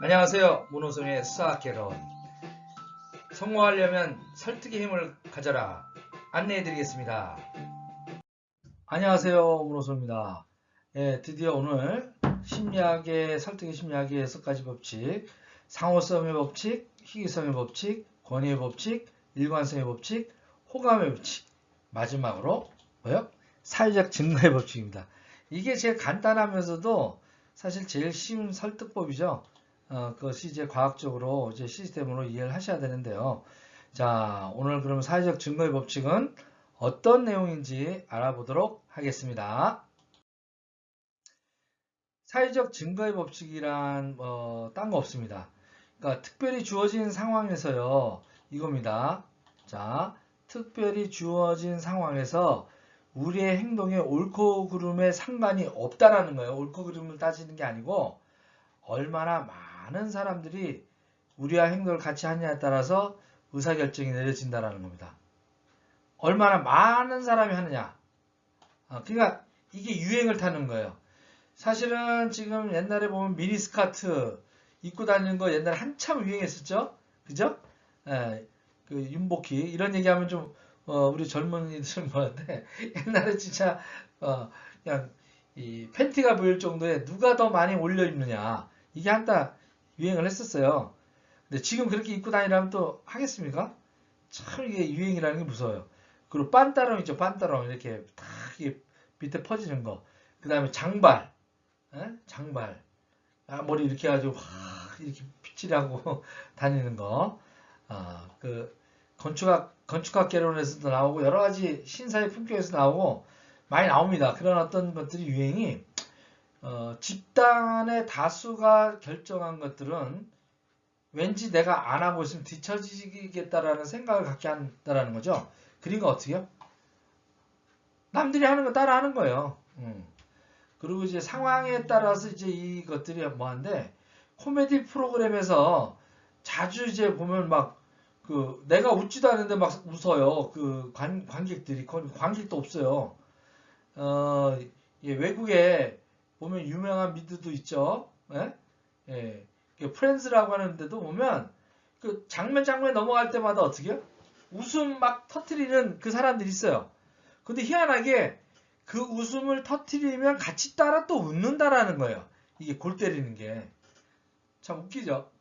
안녕하세요. 문호성의 수학개론. 성공하려면 설득의 힘을 가져라. 안내해드리겠습니다. 안녕하세요. 문호성입니다. 드디어 오늘 심리학의 설득의 심리학의 6가지 법칙, 상호성의 법칙, 희귀성의 법칙, 권위의 법칙, 일관성의 법칙, 호감의 법칙, 마지막으로 뭐요? 사회적 증거의 법칙입니다. 이게 제일 간단하면서도 사실 제일 쉬운 설득법이죠. 그것이 이제 과학적으로 이제 시스템으로 이해를 하셔야 되는데요. 자, 오늘 그럼 사회적 증거의 법칙은 어떤 내용인지 알아보도록 하겠습니다. 사회적 증거의 법칙이란 딴 거 없습니다. 그러니까 특별히 주어진 상황에서요. 이겁니다. 자, 특별히 주어진 상황에서 우리의 행동에 옳고 그름에 상관이 없다라는 거예요. 옳고 그름을 따지는 게 아니고 얼마나 많은 사람들이 우리와 행동을 같이 하느냐에 따라서 의사결정이 내려진다는 겁니다. 얼마나 많은 사람이 하느냐. 그러니까 이게 유행을 타는 거예요. 사실은 지금 옛날에 보면 미니스커트 입고 다니는 거 옛날에 한참 유행했었죠. 그죠? 그 윤복희 이런 얘기하면 좀 우리 젊은이들은 뭐한데 옛날에 진짜 그냥 이 팬티가 보일 정도에 누가 더 많이 올려 입느냐 이게 한때 유행을 했었어요. 근데 지금 그렇게 입고 다니라면 또 하겠습니까? 참 이게 유행이라는 게 무서워요. 그리고 빤따롱 있죠. 빤따롱 이렇게 탁 이게 밑에 퍼지는 거. 그 다음에 장발, 장발. 머리 이렇게 해가지고 확 이렇게 빗질하고 다니는 거. 그 건축학개론에서도 나오고 여러 가지 신사의 품격에서 나오고 많이 나옵니다. 그런 어떤 것들이 유행이 집단의 다수가 결정한 것들은 왠지 내가 안 하고 있으면 뒤처지겠다라는 생각을 갖게 한다라는 거죠. 그러니까 어떻게요? 남들이 하는 거 따라 하는 거예요. 그리고 이제 상황에 따라서 이제 이것들이 뭐한데 코미디 프로그램에서 자주 이제 보면 막 그 내가 웃지도 않는데 막 웃어요. 그 관객들이 관객도 없어요. 외국에 보면 유명한 미드도 있죠. 예? 예. 프렌즈라고 하는데도 보면 그 장면에 넘어갈 때마다 어떻게 해요? 웃음 막 터트리는 그 사람들이 있어요. 근데 희한하게 그 웃음을 터트리면 같이 따라 또 웃는다라는 거예요. 이게 골 때리는 게. 참 웃기죠?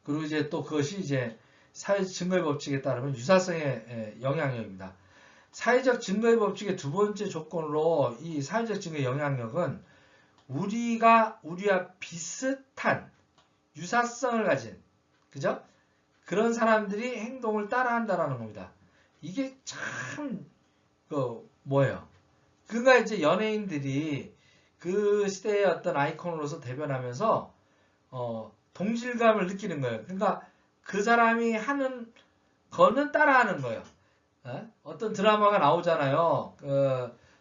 그리고 이제 또 그것이 이제 사회적 증거의 법칙에 따르면 유사성의 영향력입니다. 사회적 증거의 법칙의 두 번째 조건으로 이 사회적 증거의 영향력은 우리와 비슷한 유사성을 가진, 그죠? 그런 사람들이 행동을 따라한다라는 겁니다. 이게 참, 뭐예요? 그가 이제 연예인들이 그 시대의 어떤 아이콘으로서 대변하면서, 동질감을 느끼는 거예요. 그러니까 그 사람이 하는 거는 따라하는 거예요. 어떤 드라마가 나오잖아요.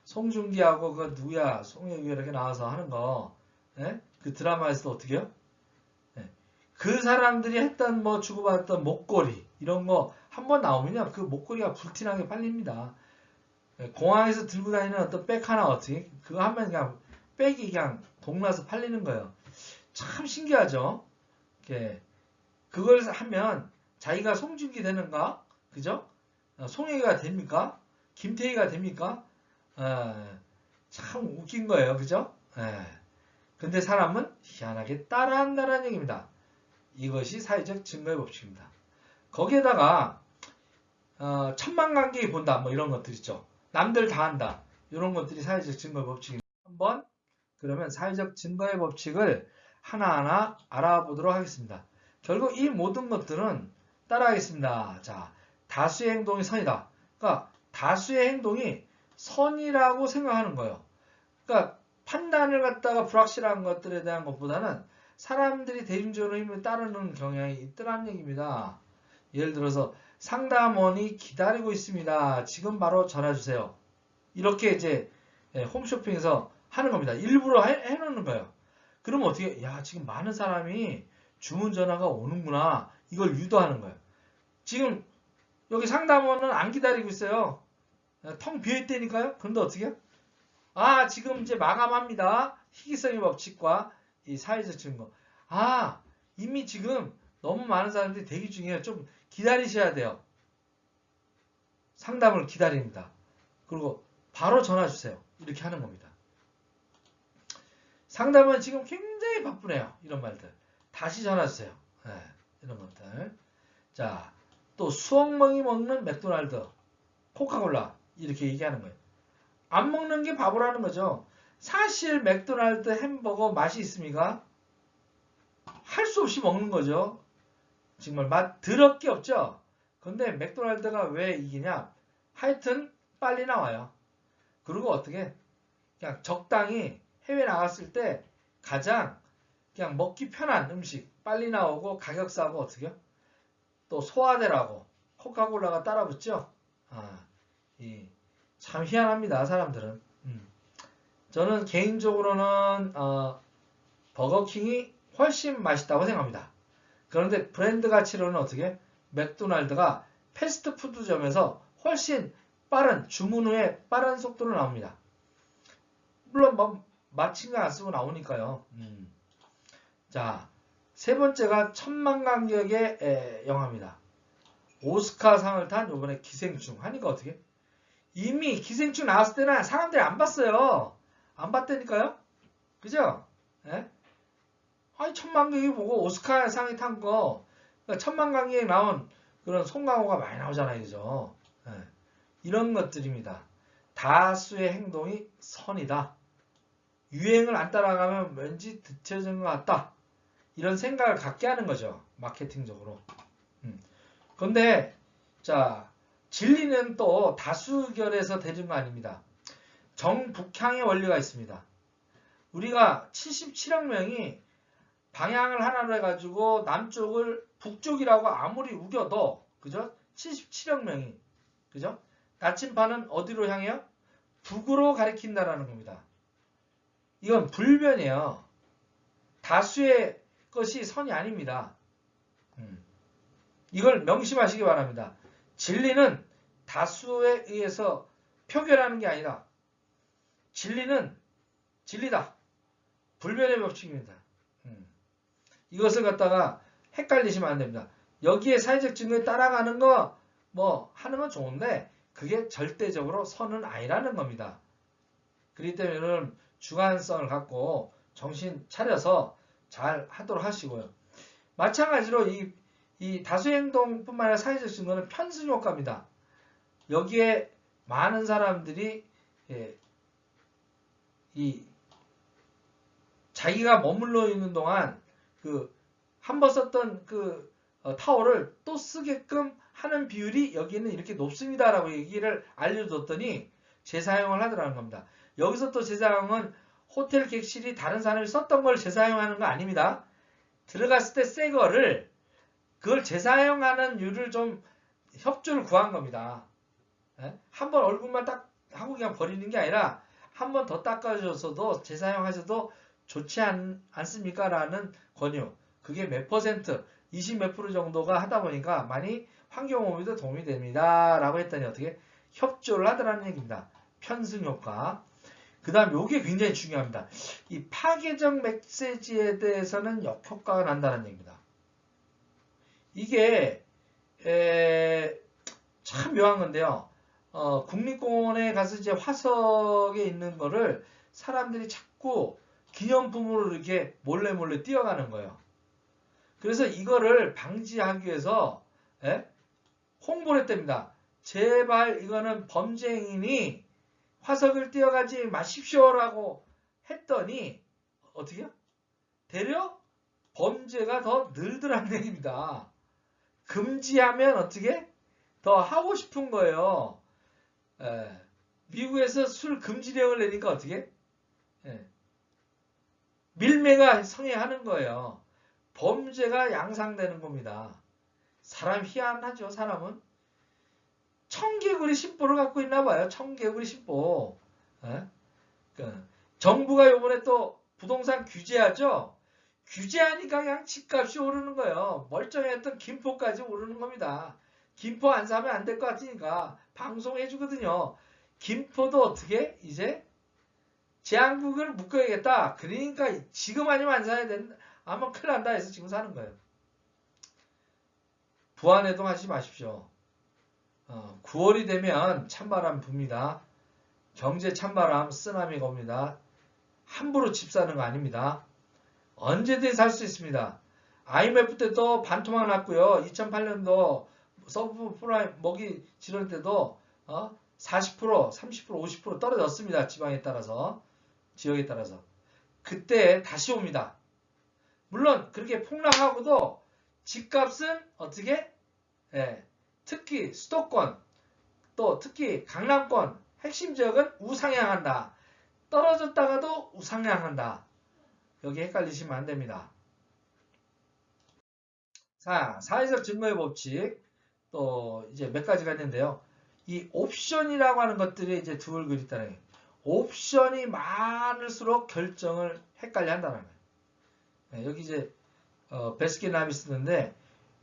송중기하고 그 누구야 송혜교 이렇게 나와서 하는 거. 그 드라마에서도 어떻게 해요? 그 사람들이 했던 뭐 주고받았던 목걸이 이런 거 한번 나오면요 그 목걸이가 불티나게 팔립니다. 공항에서 들고 다니는 어떤 백 하나 어떻게 그거 하면 그냥 백이 그냥 동나서 팔리는 거예요. 참 신기하죠. 그걸 하면 자기가 송중기 되는가? 그죠? 송혜교가 됩니까? 김태희가 됩니까? 참 웃긴 거예요. 그죠? 근데 사람은 희한하게 따라한다는 얘기입니다. 이것이 사회적 증거의 법칙입니다. 거기에다가 천만 관객이 본다 뭐 이런 것들 있죠. 남들 다 한다. 이런 것들이 사회적 증거의 법칙입니다. 한번 그러면 사회적 증거의 법칙을 하나하나 알아보도록 하겠습니다. 결국 이 모든 것들은 따라하겠습니다. 자, 다수의 행동이 선이다. 그러니까 다수의 행동이 선이라고 생각하는 거예요. 그러니까 판단을 갖다가 불확실한 것들에 대한 것보다는 사람들이 대중적으로 힘을 따르는 경향이 있더라는 얘기입니다. 예를 들어서 상담원이 기다리고 있습니다. 지금 바로 전화 주세요. 이렇게 이제 홈쇼핑에서 하는 겁니다. 일부러 해놓는 거예요. 그러면 어떻게? 야, 지금 많은 사람이 주문 전화가 오는구나. 이걸 유도하는 거예요. 지금 여기 상담원은 안 기다리고 있어요. 텅 비어있다니까요. 그런데 어떻게 해요? 지금 이제 마감합니다. 희귀성의 법칙과 이 사회적 증거. 이미 지금 너무 많은 사람들이 대기 중이에요. 좀 기다리셔야 돼요. 상담을 기다립니다. 그리고 바로 전화 주세요. 이렇게 하는 겁니다. 상담은 지금 굉장히 바쁘네요. 이런 말들. 다시 전화 주세요. 네, 이런 것들. 자, 또 수억명이 먹는 맥도날드, 코카콜라 이렇게 얘기하는 거예요. 안 먹는 게 바보라는 거죠. 사실 맥도날드 햄버거 맛이 있습니까? 할 수 없이 먹는 거죠. 정말 맛 더럽게 없죠. 근데 맥도날드가 왜 이기냐? 하여튼 빨리 나와요. 그리고 어떻게? 그냥 적당히 해외 나갔을 때 가장 그냥 먹기 편한 음식 빨리 나오고 가격 싸고 어떻게요? 또 소화되라고 코카콜라가 따라붙죠. 참 희한합니다. 사람들은. 저는 개인적으로는 버거킹이 훨씬 맛있다고 생각합니다. 그런데 브랜드 가치로는 어떻게? 맥도날드가 패스트푸드점에서 훨씬 빠른 주문 후에 빠른 속도로 나옵니다. 물론 뭐 마침을 안 쓰고 나오니까요. 자, 세 번째가 천만관객의 영화입니다. 오스카상을 탄 요번에 기생충 하니까 어떻게? 이미 기생충 나왔을 때는 사람들이 안 봤어요. 안 봤다니까요? 그죠? 예? 아니 천만관객이 보고 오스카상이 탄 거, 그러니까 천만관객이 나온 그런 송강호가 많이 나오잖아요, 그죠? 예. 이런 것들입니다. 다수의 행동이 선이다. 유행을 안 따라가면 왠지 뒤처진 것 같다. 이런 생각을 갖게 하는 거죠. 마케팅적으로. 그런데 자, 진리는 또 다수 의견에서 되는 거 아닙니다. 정북향의 원리가 있습니다. 우리가 77억 명이 방향을 하나로 해가지고 남쪽을 북쪽이라고 아무리 우겨도 그죠? 77억 명이 그죠? 나침반은 어디로 향해요? 북으로 가리킨다라는 겁니다. 이건 불변이에요. 다수의 것이 선이 아닙니다. 이걸 명심하시기 바랍니다. 진리는 다수에 의해서 표결하는 게 아니라 진리는 진리다. 불변의 법칙입니다. 이것을 갖다가 헷갈리시면 안 됩니다. 여기에 사회적 증거에 따라가는 거 뭐 하는 건 좋은데 그게 절대적으로 선은 아니라는 겁니다. 그렇기 때문에 여러분 주관성을 갖고 정신 차려서 잘 하도록 하시고요. 마찬가지로 이 다수행동뿐만 아니라 사회적 증거는 편승효과입니다. 여기에 많은 사람들이 이 자기가 머물러 있는 동안 그 한 번 썼던 그 타월을 또 쓰게끔 하는 비율이 여기는 이렇게 높습니다라고 얘기를 알려줬더니 재사용을 하더라는 겁니다. 여기서 또 재사용은 호텔 객실이 다른 사람이 썼던 걸 재사용하는 거 아닙니다. 들어갔을 때 새 거를 그걸 재사용하는 율을 좀 협조를 구한 겁니다. 한 번 얼굴만 딱 하고 그냥 버리는 게 아니라 한 번 더 닦아줘서도 재사용하셔도 좋지 않습니까? 라는 권유. 그게 몇 퍼센트, 20 몇 프로 정도가 하다 보니까 많이 환경오염에도 도움이 됩니다. 라고 했더니 어떻게 협조를 하더라는 얘기입니다. 편승효과. 그 다음 요게 굉장히 중요합니다. 이 파괴적 메시지에 대해서는 역효과가 난다는 얘기입니다. 이게 참 묘한 건데요. 국립공원에 가서 이제 화석에 있는 거를 사람들이 자꾸 기념품으로 이렇게 몰래 뛰어가는 거예요. 그래서 이거를 방지하기 위해서 홍보를 했답니다. 제발 이거는 범죄 행위니 화석을 띄어가지 마십시오라고 했더니 어떻게요? 되려 범죄가 더 늘더라는 얘기입니다. 금지하면 어떻게? 더 하고 싶은 거예요. 미국에서 술 금지령을 내니까 어떻게? 밀매가 성행하는 거예요. 범죄가 양상되는 겁니다. 사람 희한하죠, 사람은. 청개구리 신보를 갖고 있나 봐요. 청개구리 신보. 정부가 요번에 또 부동산 규제하죠. 규제하니까 그냥 집값이 오르는 거예요. 멀쩡했던 김포까지 오르는 겁니다. 김포 안 사면 안 될 것 같으니까 방송해 주거든요. 김포도 어떻게 이제 재앙국을 묶어야겠다. 그러니까 지금 아니면 안 사야 된다. 아마 큰일 난다 해서 지금 사는 거예요. 부안해동 하지 마십시오. 9월이 되면 찬바람 붑니다. 경제 찬바람, 쓰나미가 옵니다. 함부로 집 사는 거 아닙니다. 언제든 살 수 있습니다. IMF 때도 반토막 났고요. 2008년도 서브프라임 먹이 지를 때도 40%, 30%, 50% 떨어졌습니다. 지방에 따라서, 지역에 따라서. 그때 다시 옵니다. 물론 그렇게 폭락하고도 집값은 어떻게? 특히 수도권, 또 특히 강남권 핵심 지역은 우상향한다. 떨어졌다가도 우상향한다. 여기 헷갈리시면 안 됩니다. 자, 사회적 증거의 법칙 또 이제 몇 가지가 있는데요. 이 옵션이라고 하는 것들이 이제 두 얼굴이 있다는 거예요. 옵션이 많을수록 결정을 헷갈려 한다는 거예요. 여기 이제 베스킨라빈스인데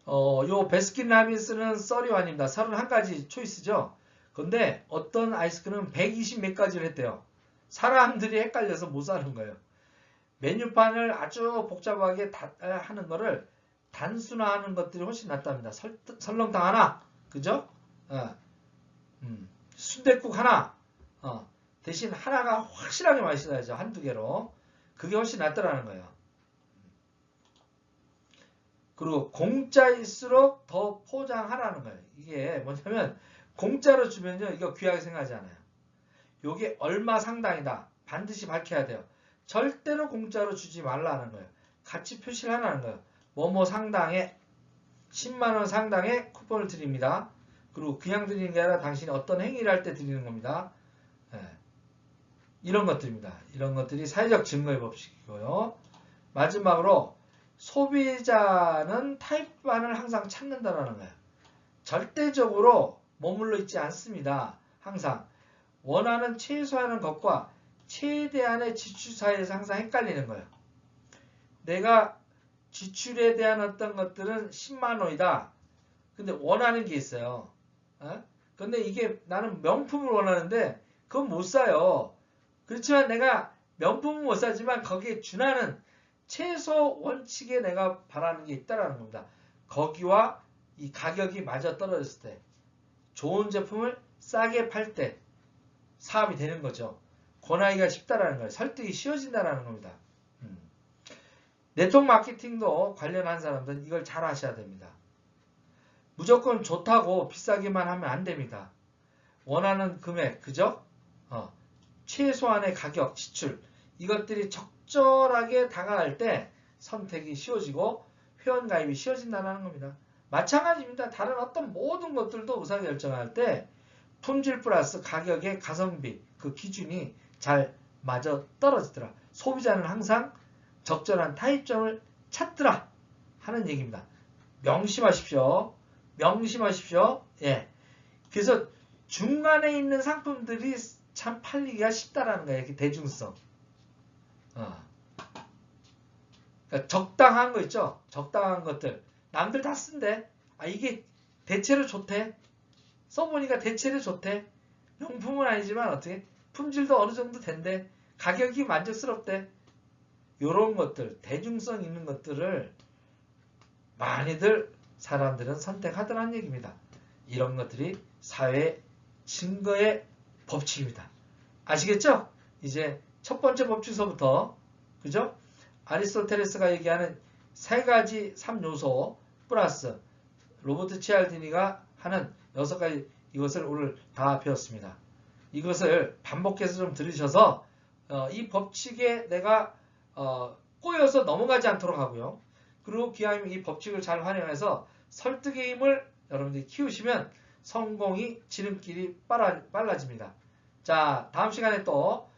요 베스킨라빈스는 31입니다. 31가지 초이스죠. 근데 어떤 아이스크림은 120 몇 가지를 했대요. 사람들이 헷갈려서 못 사는 거예요. 메뉴판을 아주 복잡하게 하는 거를 단순화하는 것들이 훨씬 낫답니다. 설렁탕 하나, 그죠? 순댓국 하나, 대신 하나가 확실하게 맛있어야죠. 한두 개로. 그게 훨씬 낫더라는 거예요. 그리고 공짜일수록 더 포장하라는 거예요. 이게 뭐냐면 공짜로 주면요. 이거 귀하게 생각하지 않아요. 요게 얼마 상당이다. 반드시 밝혀야 돼요. 절대로 공짜로 주지 말라는 거예요. 가치 표시를 하라는 거예요. 뭐뭐 상당의 10만원 상당의 쿠폰을 드립니다. 그리고 그냥 드리는 게 아니라 당신이 어떤 행위를 할 때 드리는 겁니다. 이런 것들입니다. 이런 것들이 사회적 증거의 법칙이고요. 마지막으로 소비자는 타입반을 항상 찾는다는 거예요. 절대적으로 머물러 있지 않습니다. 항상 원하는 최소한의 것과 최대한의 지출 사이에서 항상 헷갈리는 거예요. 내가 지출에 대한 어떤 것들은 10만 원이다. 근데 원하는 게 있어요. 근데 이게 나는 명품을 원하는데 그건 못 사요. 그렇지만 내가 명품은 못 사지만 거기에 준하는 최소 원칙에 내가 바라는 게 있다라는 겁니다. 거기와 이 가격이 맞아 떨어졌을 때 좋은 제품을 싸게 팔 때 사업이 되는 거죠. 권하기가 쉽다라는 거예요. 설득이 쉬워진다라는 겁니다. 네트워크 마케팅도 관련한 사람들은 이걸 잘 하셔야 됩니다. 무조건 좋다고 비싸게만 하면 안 됩니다. 원하는 금액, 그죠? 최소한의 가격, 지출 이것들이 적절하게 다가갈 때 선택이 쉬워지고 회원가입이 쉬워진다는 겁니다. 마찬가지입니다. 다른 어떤 모든 것들도 의사결정할 때 품질 플러스 가격의 가성비 그 기준이 잘 맞아 떨어지더라. 소비자는 항상 적절한 타입점을 찾더라 하는 얘기입니다. 명심하십시오. 명심하십시오. 예. 그래서 중간에 있는 상품들이 참 팔리기가 쉽다라는 거예요. 이렇게 대중성. 그러니까 적당한 거 있죠. 적당한 것들. 남들 다 쓴대. 이게 대체로 좋대. 써보니까 대체로 좋대. 명품은 아니지만 어떻게 품질도 어느 정도 된대. 가격이 만족스럽대. 요런 것들, 대중성 있는 것들을 많이들 사람들은 선택하더라는 얘기입니다. 이런 것들이 사회 증거의 법칙입니다. 아시겠죠? 이제 첫 번째 법칙서부터 그죠? 아리스토텔레스가 얘기하는 세 가지 3요소 플러스 로버트 치알디니가 하는 6가지 이것을 오늘 다 배웠습니다. 이것을 반복해서 좀 들으셔서 이 법칙에 내가 꼬여서 넘어가지 않도록 하고요. 그리고 기왕이면 이 법칙을 잘 활용해서 설득의 힘을 여러분들이 키우시면 성공이 지름길이 빨라집니다. 자, 다음 시간에 또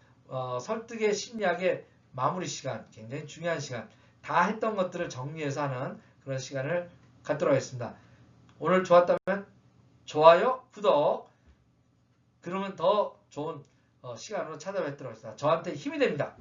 설득의 심리학의 마무리 시간, 굉장히 중요한 시간, 다 했던 것들을 정리해서 하는 그런 시간을 갖도록 하겠습니다. 오늘 좋았다면 좋아요, 구독, 그러면 더 좋은 시간으로 찾아뵙도록 하겠습니다. 저한테 힘이 됩니다.